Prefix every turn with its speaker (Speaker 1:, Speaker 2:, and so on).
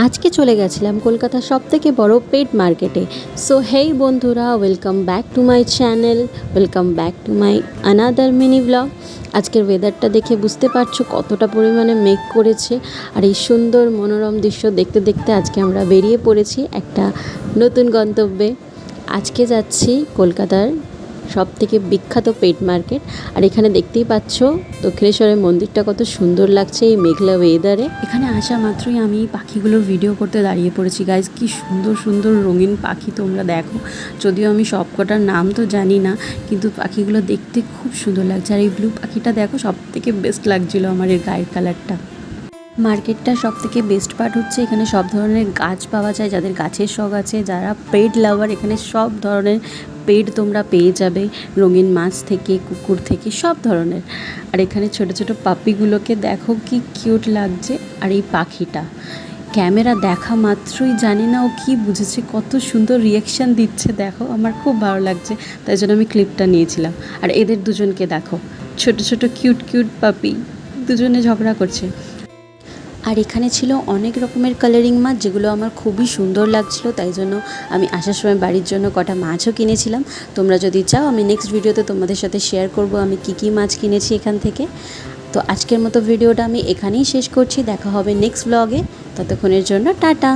Speaker 1: আজকে চলে গেছিলাম কলকাতার সবথেকে বড় পেট মার্কেটে। সো হেই বন্ধুরা, welcome back to my channel, welcome back to my another mini blog. আজকের ওয়েদারটা দেখে বুঝতে পারছো কতটা পরিমাণে মেঘ করেছে, আর এই সুন্দর মনোরম দৃশ্য দেখতে দেখতে আজকে আমরা বেরিয়ে পড়েছি একটা নতুন গন্তব্যে। আজকে যাচ্ছি কলকাতার সবথেকে বিখ্যাত পেট মার্কেট। আর এখানে দেখতেই পাচ্ছ দক্ষিণেশ্বরের মন্দিরটা কত সুন্দর লাগছে এই মেঘলা ওয়েদারে। এখানে আসা মাত্রই আমি পাখিগুলোর ভিডিও করতে দাঁড়িয়ে পড়েছি। গাইজ, কি সুন্দর সুন্দর রঙিন পাখি তোমরা দেখো। যদিও আমি সবকটার নাম তো জানি না, কিন্তু পাখিগুলো দেখতে খুব সুন্দর লাগছে। আর এই ব্লু পাখিটা দেখো, সবথেকে বেস্ট লাগছিল আমার এর গায়ের কালারটা। মার্কেটটা সবথেকে বেস্ট পার্ট হচ্ছে এখানে সব ধরনের গাছ পাওয়া যায়। যাদের গাছের শখ আছে, যারা পেট লাভার, এখানে সব ধরনের পেট তোমরা পেয়ে যাবে, রঙিন মাছ থেকে কুকুর থেকে সব ধরনের। আর এখানে ছোট ছোট পাপিগুলোকে দেখো কি কিউট লাগছে। আর এই পাখিটা ক্যামেরা দেখা মাত্রই জানি না ও কী বুঝেছে, কত সুন্দর রিয়াকশান দিচ্ছে দেখো, আমার খুব ভালো লাগছে, তাই জন্য আমি ক্লিপটা নিয়েছিলাম। আর এদের দুজনকে দেখো, ছোট ছোট কিউট কিউট পাপি, দুজনে ঝগড়া করছে। আর এখানে ছিল অনেক রকমের কালারিং মাছ, যেগুলো আমার খুবই সুন্দর লাগছিল, তাই জন্য আমি আসার সময় বাড়ির জন্য কটা মাছও কিনেছিলাম। তোমরা যদি চাও আমি নেক্সট ভিডিওতে তোমাদের সাথে শেয়ার করব আমি কী মাছ কিনেছি এখান থেকে। তো আজকের মতো ভিডিওটা আমি এখানেই শেষ করছি, দেখা হবে নেক্সট ব্লগে। ততক্ষণের জন্য টাটা।